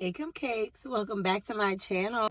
Hey cupcakes, welcome back to my channel.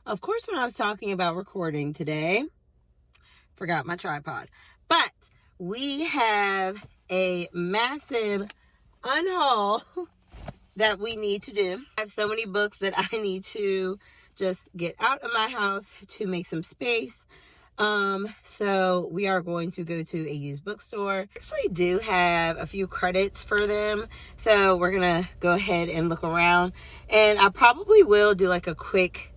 Of course, when I was talking about recording today, forgot my tripod. But we have a massive unhaul that we need to do. I have so many books that I need to just get out of my house to make some space. So we are going to go to a used bookstore. I actually do have a few credits for them, so we're gonna go ahead and look around, and I probably will do like a quick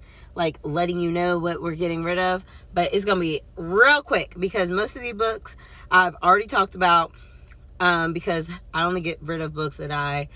letting you know what we're getting rid of, but it's gonna be real quick because most of these books I've already talked about, because I only get rid of books that I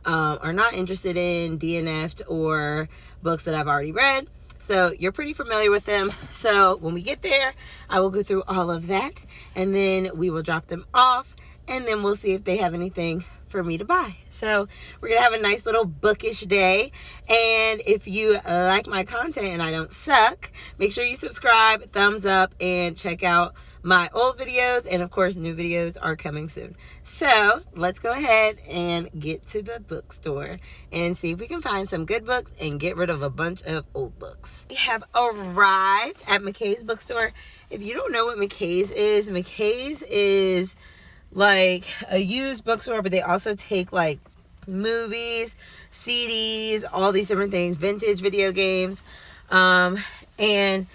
are not interested in, DNF'd, or books that I've already read. So you're pretty familiar with them. So when we get there, I will go through all of that, and then we will drop them off, and then we'll see if they have anything for me to buy. So we're gonna have a nice little bookish day. And if you like my content and I don't suck, make sure you subscribe, thumbs up, and check out my old videos, and of course new videos are coming soon. So let's go ahead and get to the bookstore and see if we can find some good books and get rid of a bunch of old books. We have arrived at McKay's bookstore. If you don't know what McKay's is like a used bookstore, but they also take like movies, CDs, all these different things, vintage video games, and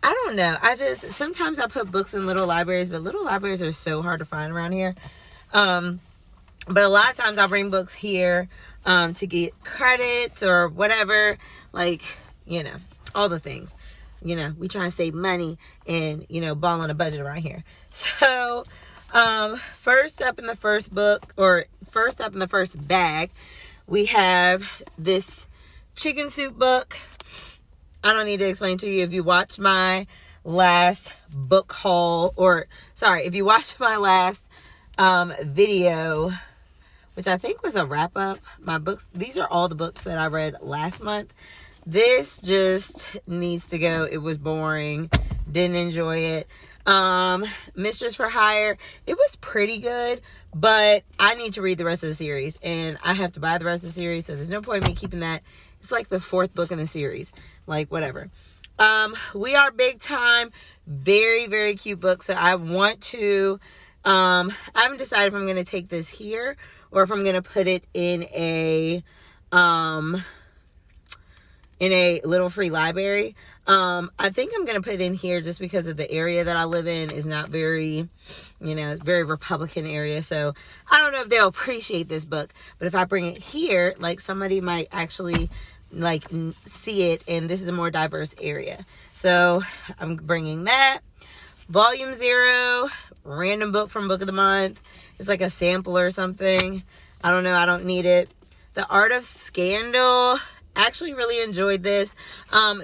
I don't know. Sometimes I put books in little libraries, but little libraries are so hard to find around here. But a lot of times I'll bring books here to get credits or whatever, all the things. We try and save money and, ball on a budget around here. So, first up in the first bag, we have this chicken soup book. I don't need to explain to you. If you watch my last book haul, if you watched my last video, which I think was a wrap up, my books, these are all the books that I read last month. This just needs to go. It was boring. Didn't enjoy it. Mistress for Hire, it was pretty good, but I need to read the rest of the series, and I have to buy the rest of the series, so there's no point in me keeping that. It's like the 4th book in the series. Whatever. We Are Big Time. Very, very cute book. So I want to, I haven't decided if I'm going to take this here or if I'm going to put it in a little free library. I think I'm going to put it in here just because of the area that I live in is not very, it's very Republican area. So I don't know if they'll appreciate this book, but if I bring it here, somebody might actually see it, and this is a more diverse area. So I'm bringing that. Volume 0, random book from Book of the Month. It's like a sample or something. I don't know. I don't need it. The Art of Scandal. Actually really enjoyed this.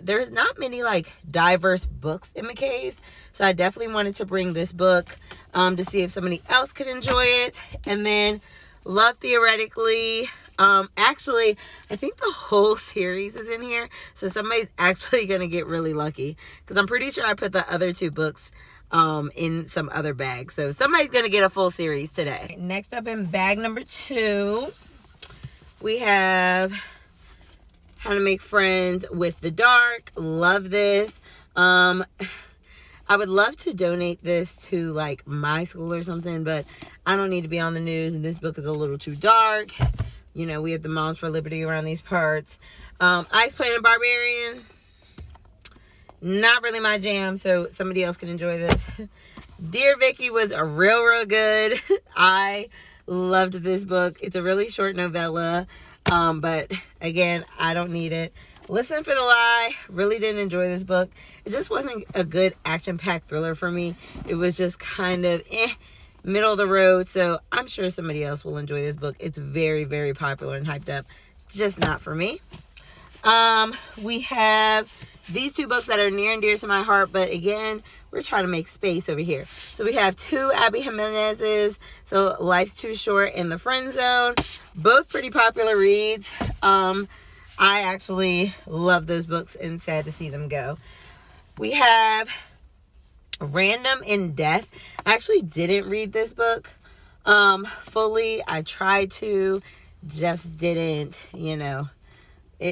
There's not many diverse books in McKay's, so I definitely wanted to bring this book to see if somebody else could enjoy it. And then Love Theoretically. Actually, I think the whole series is in here, so somebody's actually gonna get really lucky because I'm pretty sure I put the other 2 books in some other bags, so somebody's gonna get a full series today. Next up in bag number 2, we have How to Make Friends with the Dark. Love this. I would love to donate this to my school or something, but I don't need to be on the news, and this book is a little too dark. We have the Moms for Liberty around these parts. Ice Planet Barbarians, not really my jam, so somebody else can enjoy this. Dear Vicky was a real good. I loved this book. It's a really short novella, but again, I don't need it. Listen for the Lie, really didn't enjoy this book. It just wasn't a good action-packed thriller for me. It was just kind of middle of the road, so I'm sure somebody else will enjoy this book. It's very, very popular and hyped up. Just not for me. We have these 2 books that are near and dear to my heart, but again, we're trying to make space over here. So we have 2 Abby Jimenez's, so Life's Too Short and The Friend Zone. Both pretty popular reads. I actually love those books and sad to see them go. We have Random in Death. I actually didn't read this book. fully. I tried to, just didn't, it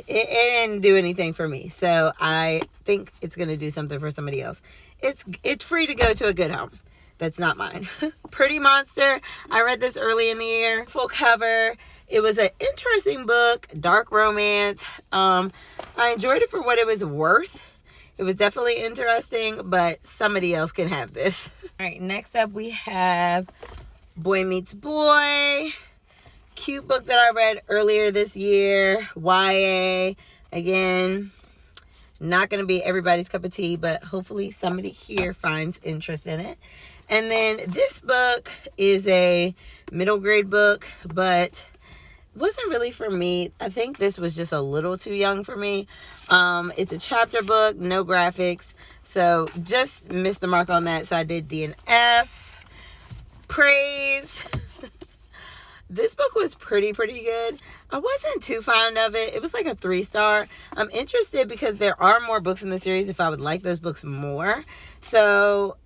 didn't do anything for me. So I think it's going to do something for somebody else. It's free to go to a good home. That's not mine. Pretty Monster. I read this early in the year. Full cover. It was an interesting book. Dark romance. I enjoyed it for what it was worth. It was definitely interesting, but somebody else can have this. All right, next up we have Boy Meets Boy. Cute book that I read earlier this year. YA. Again, not going to be everybody's cup of tea, but hopefully somebody here finds interest in it. And then this book is a middle grade book, but wasn't really for me. I think this was just a little too young for me. It's a chapter book, no graphics, so just missed the mark on that. So I did D and F. Praise. This book was pretty good. I wasn't too fond of it. It was like a 3-star. I'm interested because there are more books in the series if I would like those books more. So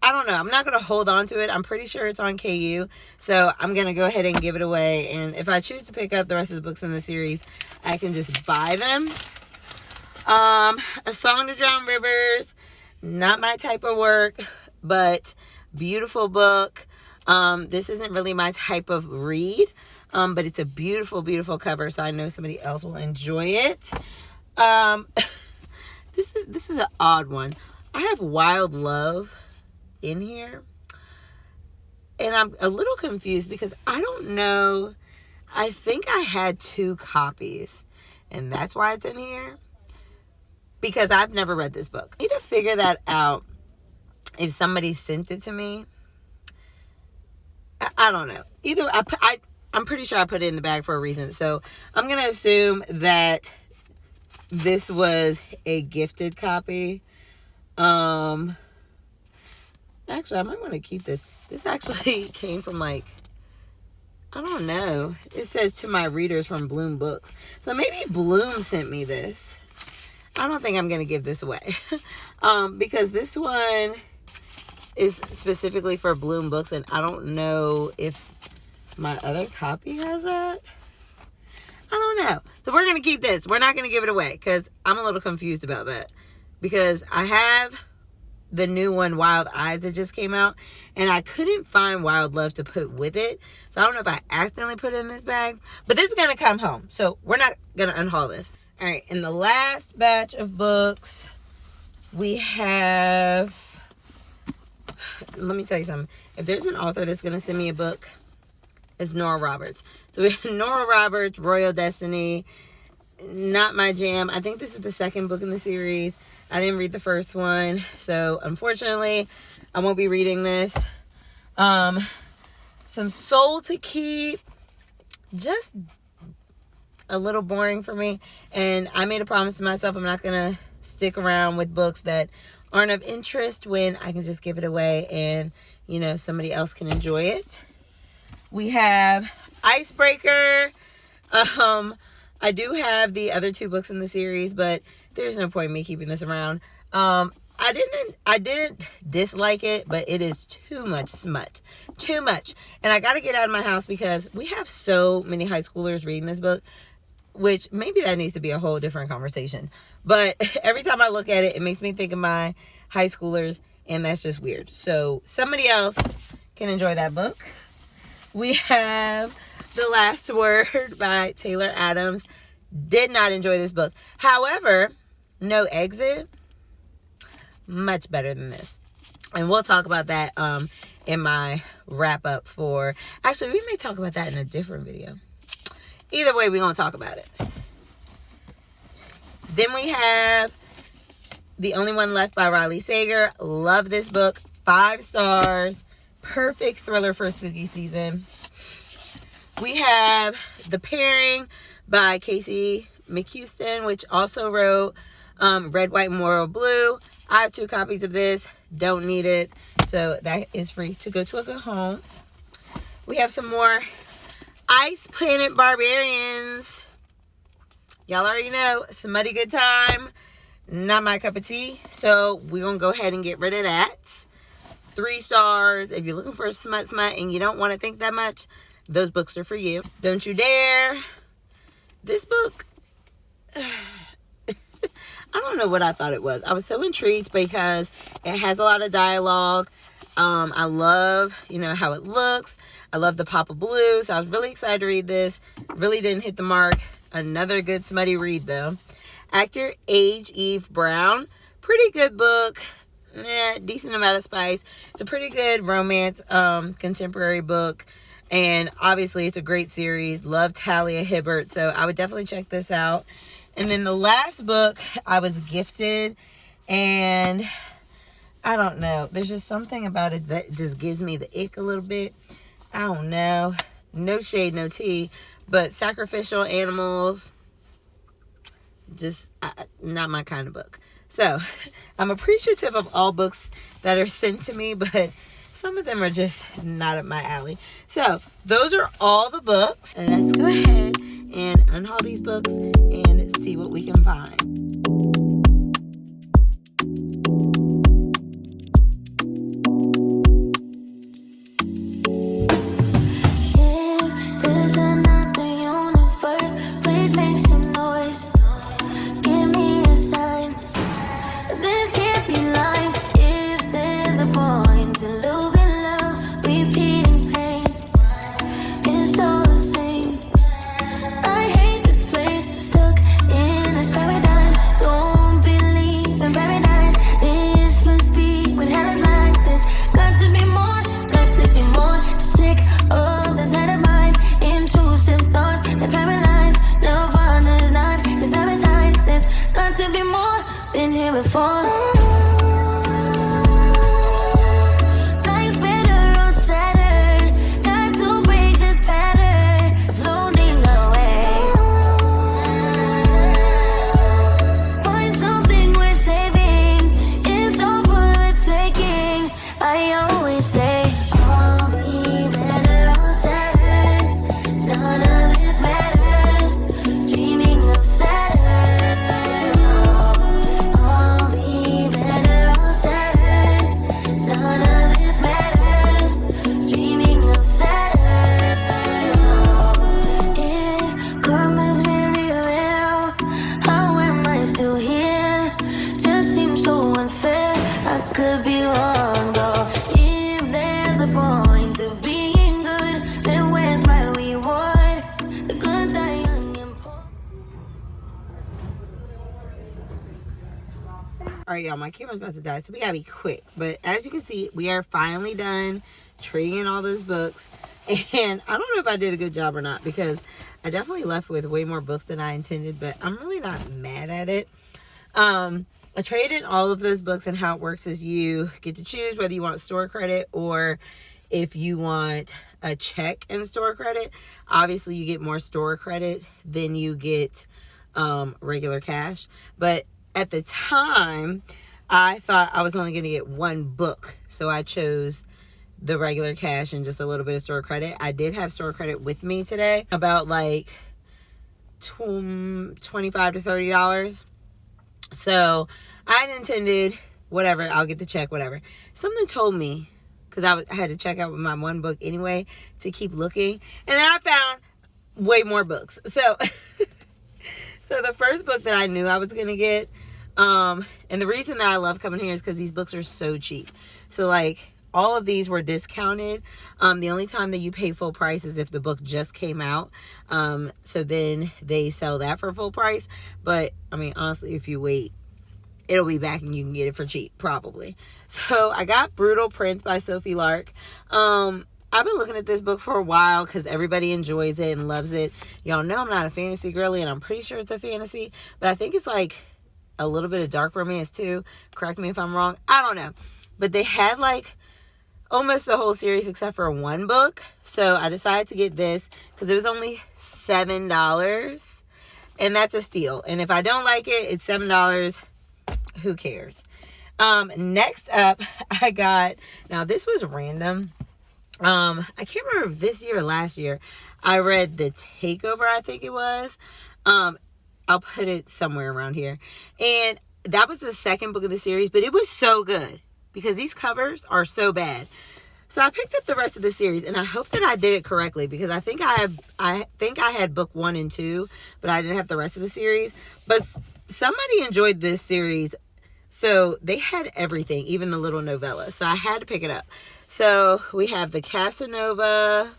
I don't know. I'm not going to hold on to it. I'm pretty sure it's on KU. So I'm going to go ahead and give it away. And if I choose to pick up the rest of the books in the series, I can just buy them. A Song to Drown Rivers. Not my type of work, but beautiful book. This isn't really my type of read. But it's a beautiful cover. So I know somebody else will enjoy it. This is an odd one. I have Wild Love in here, and I'm a little confused because I don't know. I think I had 2 copies, and that's why it's in here, because I've never read this book. I need to figure that out if somebody sent it to me. I don't know. Either I'm pretty sure I put it in the bag for a reason, so I'm gonna assume that this was a gifted copy. Actually, I might want to keep this. This actually came from I don't know. It says to my readers from Bloom Books. So maybe Bloom sent me this. I don't think I'm going to give this away. Because this one is specifically for Bloom Books, and I don't know if my other copy has that. I don't know. So we're going to keep this. We're not going to give it away because I'm a little confused about that. Because I have the new one, Wild Eyes, that just came out, and I couldn't find Wild Love to put with it. So I don't know if I accidentally put it in this bag, but this is going to come home. So we're not going to unhaul this. All right. In the last batch of books, we have, let me tell you something. If there's an author that's going to send me a book, it's Nora Roberts. So we have Nora Roberts, Royal Destiny. Not my jam. I think this is the second book in the series. I didn't read the first one, so unfortunately, I won't be reading this. Some Soul to Keep. Just a little boring for me. And I made a promise to myself I'm not going to stick around with books that aren't of interest when I can just give it away and, somebody else can enjoy it. We have Icebreaker. I do have the other 2 books in the series, but there's no point in me keeping this around. I didn't dislike it, but it is too much smut. Too much. And I got to get out of my house because we have so many high schoolers reading this book, which maybe that needs to be a whole different conversation. But every time I look at it, it makes me think of my high schoolers, and that's just weird. So somebody else can enjoy that book. We have The Last Word by Taylor Adams. Did not enjoy this book. However, No Exit, much better than this. And we'll talk about that in my wrap up for... Actually, we may talk about that in a different video. Either way, we're going to talk about it. Then we have The Only One Left by Riley Sager. Love this book. 5 stars. Perfect thriller for spooky season. We have The Pairing by Casey McHuston, which also wrote Red, White, and Royal Blue. I have 2 copies of this. Don't need it. So that is free to go to a good home. We have some more Ice Planet Barbarians. Y'all already know, Smutty Good Time. Not my cup of tea. So we're going to go ahead and get rid of that. 3 stars. If you're looking for a smut and you don't want to think that much, those books are for you. Don't You Dare. This book, I don't know what I thought it was. I was so intrigued because it has a lot of dialogue. I love, how it looks. I love the pop of blue. So I was really excited to read this. Really didn't hit the mark. Another good smutty read though. Act Your Age, Eve Brown. Pretty good book. Decent amount of spice. It's a pretty good romance, contemporary book. And obviously it's a great series. Love Talia Hibbert. So I would definitely check this out. And then the last book I was gifted, and I don't know. There's just something about it that just gives me the ick a little bit. I don't know. No shade, no tea. But Sacrificial Animals, just not my kind of book. So I'm appreciative of all books that are sent to me, but some of them are just not up my alley. So those are all the books. And let's go ahead and unhaul these books and see what we can find. Alright, y'all, my camera's about to die, so we gotta be quick. But as you can see, we are finally done trading in all those books. And I don't know if I did a good job or not, because I definitely left with way more books than I intended, but I'm really not mad at it. I traded in all of those books, and how it works is you get to choose whether you want store credit or if you want a check and store credit. Obviously, you get more store credit than you get regular cash. But at the time, I thought I was only going to get one book. So I chose the regular cash and just a little bit of store credit. I did have store credit with me today, about like $25 to $30. So I had intended, whatever, I'll get the check, whatever. Something told me, because I had to check out with my one book anyway, to keep looking. And then I found way more books. So, so the first book that I knew I was going to get, and the reason that I love coming here is because these books are so cheap. So like, all of these were discounted. The only time that you pay full price is if the book just came out. So then they sell that for full price. But I mean, honestly, if you wait, it'll be back and you can get it for cheap, probably. So I got Brutal Prince by Sophie Lark. I've been looking at this book for a while because everybody enjoys it and loves it. Y'all know I'm not a fantasy girly, and I'm pretty sure it's a fantasy, but I think it's like a little bit of dark romance too. Correct me if I'm wrong. I don't know. But they had like almost the whole series except for one book. So I decided to get this because it was only $7. And that's a steal. And if I don't like it, it's $7. Who cares? Next up, I got, now this was random. I can't remember if this year or last year, I read The Takeover, I think it was. I'll put it somewhere around here. And that was the second book of the series, but it was so good because these covers are so bad. So I picked up the rest of the series, and I hope that I did it correctly, because I think I had book 1 and 2, but I didn't have the rest of the series. But somebody enjoyed this series, so they had everything, even the little novella. So I had to pick it up. So we have the Casanova,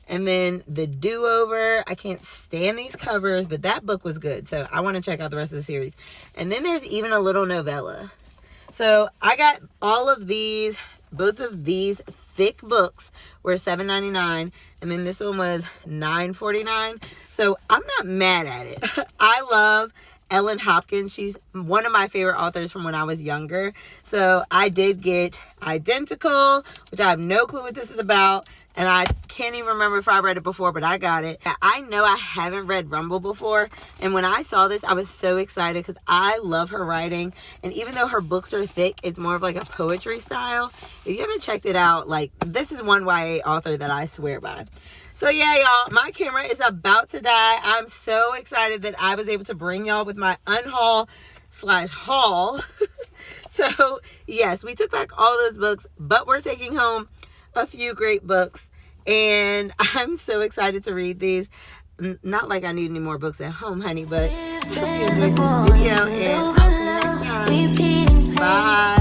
and then the Do-Over. I can't stand these covers, but that book was good, so I want to check out the rest of the series. And then there's even a little novella. So I got all of these. Both of these thick books were $7.99, and then this one was $9.49. So I'm not mad at it. I love Ellen Hopkins. She's one of my favorite authors from when I was younger. So I did get Identical, which I have no clue what this is about, and I can't even remember if I read it before, but I got it. I know I haven't read Rumble before, and when I saw this, I was so excited because I love her writing, and even though her books are thick, it's more of like a poetry style. If you haven't checked it out, like, this is one YA author that I swear by. So yeah, y'all, my camera is about to die. I'm so excited that I was able to bring y'all with my unhaul/haul. So yes, we took back all those books, but we're taking home a few great books, and I'm so excited to read these. Not like I need any more books at home, honey, but I hope you enjoyed this video, and I'll see you next time. Bye.